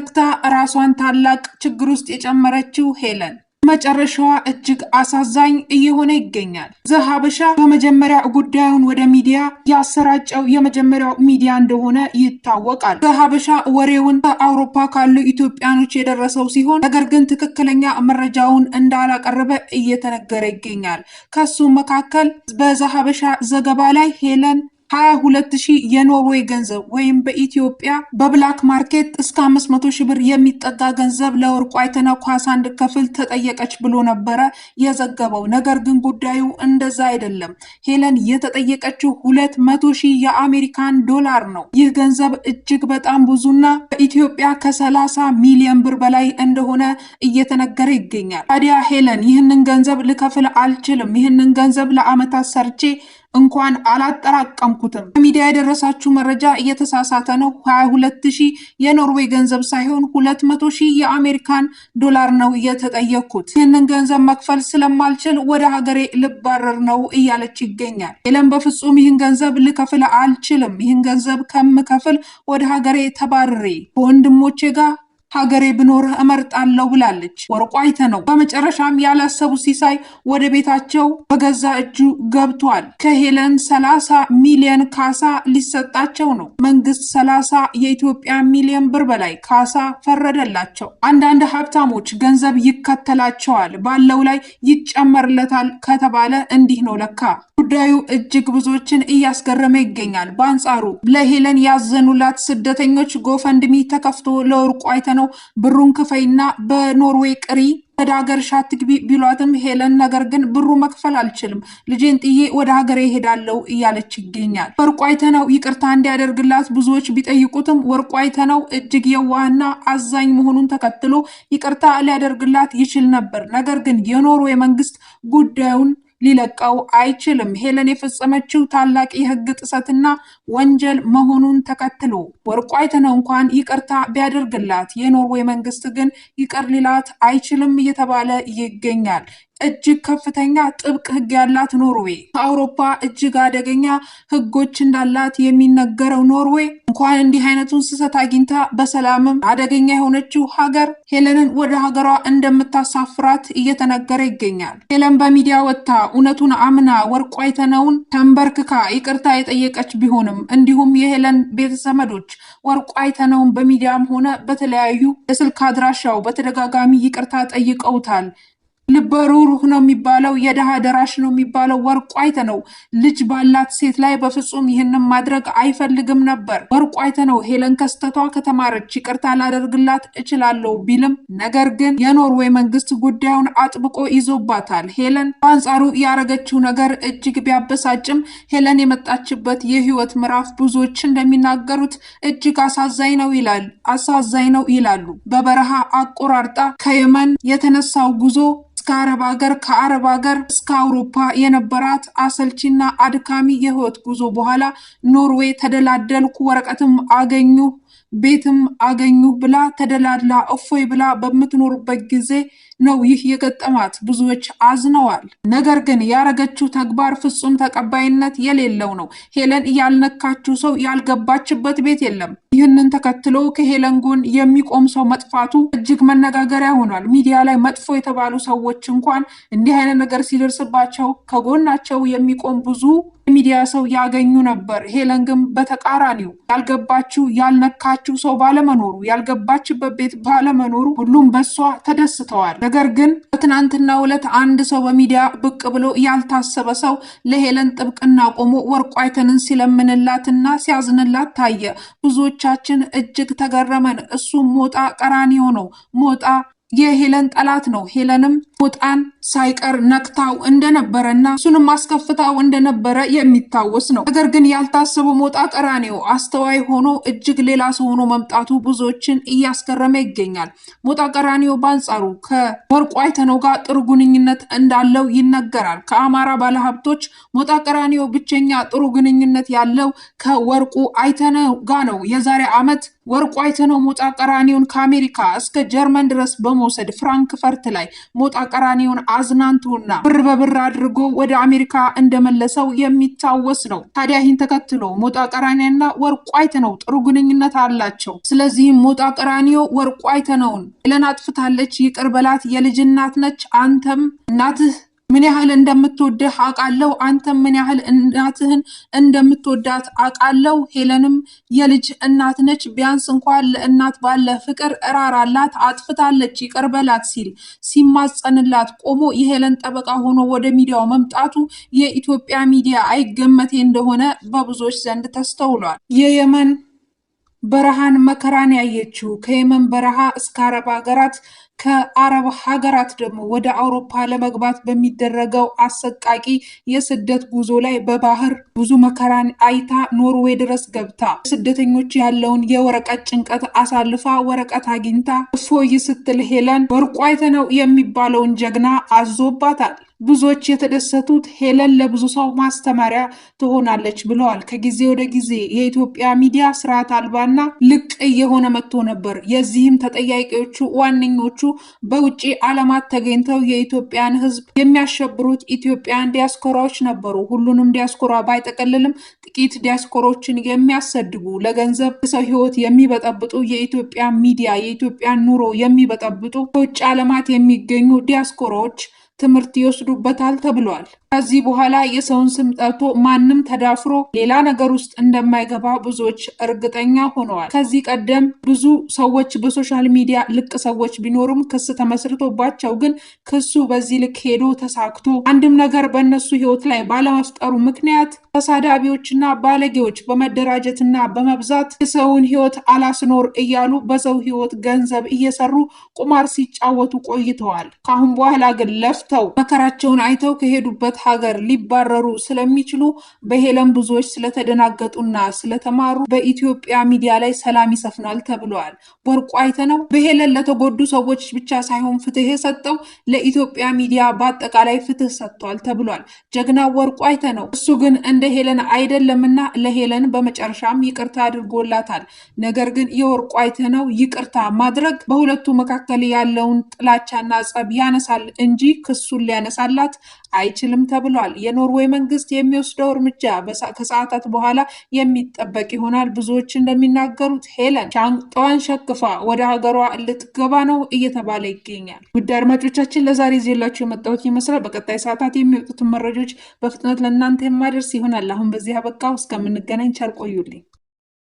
ዘግታ ራሷን ታላቅ ችግር ውስጥ የጨመረችው ሄለን መጨረሻዋ እጅግ አሳዛኝ እየሆነ ይገኛል። ዘሀበሻ በመጀመሪያ ጉዳዩን ወደ ሚዲያ ያሰራጨው የመጀመሪያው ሚዲያ እንደሆነ ይታወቃል። ዘሀበሻ ወሬውን በአውሮፓ ካሉ ኢትዮጵያኖች የደረሰው ሲሆን ነገር ግን ትክክለኛ መረጃውን እንዳላቀረበ እየተነገረ ይገኛል። ከሱ መካከል በዘሀበሻ ዘገባ ላይ ሄለን 22,000 የኖርዌይ ገንዘብ ወይም በኢትዮጵያ በብላክ ማርኬት እስከ 500,000 ብር የሚጠጋ ገንዘብ ለወርቁ አይተነው ካሳ እንድትከፍል ተጠየቀች ብሎ ነበረ የዘገበው። ነገር ግን ጉዳዩ እንደዛ አይደለም። ሄለን የተጠየቀችው 200,000 የአሜሪካን ዶላር ነው። ይህ ገንዘብ እጅግ በጣም ብዙና በኢትዮጵያ ከ30 ሚሊዮን ብር በላይ እንደሆነ እየተነገረ ይገኛል። ታዲያ ሄለን ይህንን ገንዘብ ልከፍል አልችልም፣ ይህንን ገንዘብ ለአመታት ሰርቼ እንኳን አላጠራቀምኩትም፣ በሚዲያ የደረሳችሁ መረጃ እየተሳሳተ ነው፣ 22,000 የኖርዌይ ገንዘብ ሳይሆን 200,000 የአሜሪካን ዶላር ነው የተጠየቅኩት፣ ይህንን ገንዘብ መክፈል ስለማልችል ወደ ሀገሬ ልባረር ነው እያለች ይገኛል። ሄለን በፍጹም ይህን ገንዘብ ልከፍል አልችልም፣ ይህን ገንዘብ ከምከፍል ወደ ሀገሬ ተባርሬ ከወንድሞቼ ጋር ሀገሬ ብኖር እመርጣለሁ ብላለች። ወርቁ አይተነው በመጨረሻም ያላሰቡ ሲሳይ ወደ ቤታቸው በገዛ እጁ ገብቷል። ከሄለን 30 ሚሊዮን ካሳ ሊሰጣቸው ነው። መንግስት 30 የኢትዮጵያ ሚሊዮን ብር በላይ ካሳ ፈረደላቸው። አንዳንድ ሀብታሞች ገንዘብ ይከተላቸዋል፣ ባለው ላይ ይጨመርለታል ከተባለ እንዲህ ነው ለካ። ጉዳዩ እጅግ ብዙዎችን እያስገረመ ይገኛል። በአንጻሩ ለሄለን ያዘኑላት ስደተኞች ጎፈንድሚ ተከፍቶ ለወርቁ አይተነው ብሩን ክፈይና በኖርዌይ ቅሪ ወደ ሀገርሽ አትግቢ ቢሏትም ሄለን ነገር ግን ብሩ መክፈል አልችልም፣ ልጄን ጥዬ ወደ ሀገሬ እሄዳለሁ እያለች ይገኛል። ወርቁ አይተነው ይቅርታ እንዲያደርግላት ብዙዎች ቢጠይቁትም ወርቁ አይተነው እጅግ የዋህና አዛኝ መሆኑን ተከትሎ ይቅርታ ሊያደርግላት ይችል ነበር። ነገር ግን የኖርዌይ መንግስት ጉዳዩን ሊለቀው አይችልም። ሄለን የፈጸመችው ታላቅ የህግ ጥሰትና ወንጀል መሆኑን ተከትሎ ወርቁ አይተነው እንኳን ይቅርታ ቢያደርግላት የኖርዌይ መንግስት ግን ይቅር ሊላት አይችልም እየተባለ ይገኛል። እጅግ ከፍተኛ ጥብቅ ህግ ያላት ኖርዌይ ከአውሮፓ እጅግ አደገኛ ህጎች እንዳላት የሚነገረው ኖርዌይ እንኳን እንዲህ አይነቱን ስህተት አግኝታ በሰላምም አደገኛ የሆነችው ሀገር ሄለንን ወደ ሀገሯ እንደምታሳፍራት እየተነገረ ይገኛል። ሄለን በሚዲያ ወጥታ እውነቱን አምና ወርቁ አይተነውን ተንበርክካ ይቅርታ የጠየቀች ቢሆንም እንዲሁም የሄለን ቤተሰቦች ወርቁ አይተነውን በሚዲያም ሆነ በተለያዩ የስልክ አድራሻው በተደጋጋሚ ይቅርታ ጠይቀውታል። ልበሩህ ነው የሚባለው፣ የደሃ ደራሽ ነው የሚባለው ወርቁ አይተነው ልጅ ባላት ሴት ላይ በፍጹም ይህንን ማድረግ አይፈልግም ነበር። ወርቁ አይተነው ሄለን ከስተቷ ከተማረች ይቅርታ ላደርግላት እችላለሁ ቢልም ነገር ግን የኖርዌይ መንግስት ጉዳዩን አጥብቆ ይዞባታል። ሄለን በአንጻሩ ያረገችው ነገር እጅግ ቢያበሳጭም ሄለን የመጣችበት የህይወት ምዕራፍ ብዙዎች እንደሚናገሩት እጅግ አሳዛኝ ነው ይላሉ። በበረሃ አቆራርጣ ከየመን የተነሳው ጉዞ ከአረብ ሀገር ከአረብ ሀገር እስከ አውሮፓ የነበራት አሰልቺና አድካሚ የህይወት ጉዞ በኋላ ኖርዌይ ተደላደልኩ፣ ወረቀትም አገኙ፣ ቤትም አገኙ ብላ ተደላድላ እፎይ ብላ በምትኖርበት ጊዜ ነው ይህ የገጠማት። ብዙዎች አዝነዋል። ነገር ግን ያረገችው ተግባር ፍጹም ተቀባይነት የሌለው ነው። ሄለን ያልነካችው ሰው ያልገባችበት ቤት የለም። ይህንን ተከትሎ ከሄለን ጎን የሚቆም ሰው መጥፋቱ እጅግ መነጋገሪያ ሆኗል። ሚዲያ ላይ መጥፎ የተባሉ ሰዎች እንኳን እንዲህ አይነት ነገር ሲደርስባቸው ከጎናቸው የሚቆም ብዙ ሚዲያ ሰው ያገኙ ነበር። ሄለን ግን በተቃራኒው ያልገባችው ያልነካችው ሰው ባለመኖሩ ያልገባችበት ቤት ባለመኖሩ ሁሉም በሷ ተደስተዋል። ነገር ግን በትናንትናው ዕለት አንድ ሰው በሚዲያ ብቅ ብሎ ያልታሰበ ሰው ለሄለን ጥብቅና ቆሞ ወርቁ አይተንን ሲለምንላትና ሲያዝንላት ታየ። ብዙዎቻችን እጅግ ተገረመን። እሱም ሞጣ ቀራኒዮ ነው። ሞጣ የሄለን ጠላት ነው። ሄለንም ሞጣን ሳይቀር ነክታው እንደነበረና እሱንም አስከፍታው እንደነበረ የሚታወስ ነው። ነገር ግን ያልታሰበው ሞጣ ቀራኒዮ አስተዋይ ሆኖ እጅግ ሌላ ሰው ሆኖ መምጣቱ ብዙዎችን እያስገረመ ይገኛል። ሞጣ ቀራኒዮ በአንጻሩ ከወርቁ አይተነው ጋር ጥሩ ግንኙነት እንዳለው ይነገራል። ከአማራ ባለሀብቶች ሞጣ ቀራኒዮ ብቸኛ ጥሩ ግንኙነት ያለው ከወርቁ አይተነው ጋር ነው። የዛሬ ዓመት ወርቁ አይተነው ሞጣ ቀራኒዮን ከአሜሪካ እስከ ጀርመን ድረስ በመውሰድ ፍራንክፈርት ላይ ሞጣ ቀራኒዮን አዝናንቶና ብር በብር አድርጎ ወደ አሜሪካ እንደመለሰው የሚታወስ ነው። ታዲያ ይህን ተከትሎ ሞጣ ቀራኒዮና ወርቁ አይተነው ጥሩ ግንኙነት አላቸው። ስለዚህም ሞጣ ቀራኒዮ ወርቁ አይተነውን ሄለን አጥፍታለች፣ ይቅር በላት፣ የልጅ እናት ነች፣ አንተም እናትህ ምን ያህል እንደምትወድህ አውቃለሁ፣ አንተም ምን ያህል እናትህን እንደምትወዳት አውቃለሁ። ሄለንም የልጅ እናት ነች፣ ቢያንስ እንኳን ለእናት ባለ ፍቅር እራራላት፣ አጥፍታለች፣ ይቅር በላት ሲል ሲማጸንላት ቆሞ የሄለን ጠበቃ ሆኖ ወደ ሚዲያው መምጣቱ የኢትዮጵያ ሚዲያ አይገመቴ እንደሆነ በብዙዎች ዘንድ ተስተውሏል። የየመን በረሃን መከራን ያየችው ከየመን በረሃ እስከ አረብ ሀገራት ከአረብ ሀገራት ደግሞ ወደ አውሮፓ ለመግባት በሚደረገው አሰቃቂ የስደት ጉዞ ላይ በባህር ብዙ መከራን አይታ ኖርዌይ ድረስ ገብታ ስደተኞች ያለውን የወረቀት ጭንቀት አሳልፋ ወረቀት አግኝታ እፎይ ስትል ሄለን ወርቁ አይተነው የሚባለውን ጀግና አዞባታል። ብዙዎች የተደሰቱት ሄለን ለብዙ ሰው ማስተማሪያ ትሆናለች ብለዋል። ከጊዜ ወደ ጊዜ የኢትዮጵያ ሚዲያ ስርዓት አልባና ልቅ እየሆነ መጥቶ ነበር። የዚህም ተጠያቂዎቹ ዋነኞቹ በውጭ ዓለማት ተገኝተው የኢትዮጵያን ሕዝብ የሚያሸብሩት ኢትዮጵያን ዲያስፖራዎች ነበሩ። ሁሉንም ዲያስፖራ ባይጠቀልልም ጥቂት ዲያስፖሮችን የሚያሰድቡ ለገንዘብ ሰው ሕይወት የሚበጠብጡ የኢትዮጵያ ሚዲያ የኢትዮጵያን ኑሮ የሚበጠብጡ በውጭ ዓለማት የሚገኙ ዲያስፖራዎች ትምህርት ይወስዱበታል ተብሏል። ከዚህ በኋላ የሰውን ስም ጠርቶ ማንም ተዳፍሮ ሌላ ነገር ውስጥ እንደማይገባ ብዙዎች እርግጠኛ ሆነዋል። ከዚህ ቀደም ብዙ ሰዎች በሶሻል ሚዲያ ልቅ ሰዎች ቢኖሩም ክስ ተመስርቶባቸው ግን ክሱ በዚህ ልክ ሄዶ ተሳክቶ አንድም ነገር በእነሱ ህይወት ላይ ባለመፍጠሩ ምክንያት ተሳዳቢዎችና ባለጌዎች በመደራጀትና በመብዛት የሰውን ህይወት አላስኖር እያሉ በሰው ህይወት ገንዘብ እየሰሩ ቁማር ሲጫወቱ ቆይተዋል። ከአሁን በኋላ ግን ለፍተው መከራቸውን አይተው ከሄዱበት ሀገር ሊባረሩ ስለሚችሉ በሄለን ብዙዎች ስለተደናገጡና ስለተማሩ በኢትዮጵያ ሚዲያ ላይ ሰላም ይሰፍናል ተብሏል። ወርቁ አይተነው በሄለን ለተጎዱ ሰዎች ብቻ ሳይሆን ፍትህ የሰጠው ለኢትዮጵያ ሚዲያ በአጠቃላይ ፍትህ ሰጥቷል ተብሏል። ጀግና ወርቁ አይተነው እሱ ግን እንደ ሄለን አይደለምና ለሄለን በመጨረሻም ይቅርታ አድርጎላታል። ነገር ግን የወርቁ አይተነው ይቅርታ ማድረግ በሁለቱ መካከል ያለውን ጥላቻና ጸብ ያነሳል እንጂ ክሱን ሊያነሳላት አይችልም ተብሏል። የኖርዌይ መንግስት የሚወስደው እርምጃ ከሰዓታት በኋላ የሚጠበቅ ይሆናል። ብዙዎች እንደሚናገሩት ሄለን ሻንጣዋን ሸክፋ ወደ ሀገሯ ልትገባ ነው እየተባለ ይገኛል። ውድ አድማጮቻችን ለዛሬ ይዤላችሁ የመጣሁት ይመስላል። በቀጣይ ሰዓታት የሚወጡትን መረጃዎች በፍጥነት ለእናንተ የማደርስ ይሆናል። አሁን በዚህ አበቃው። እስከምንገናኝ ቸር ቆዩልኝ።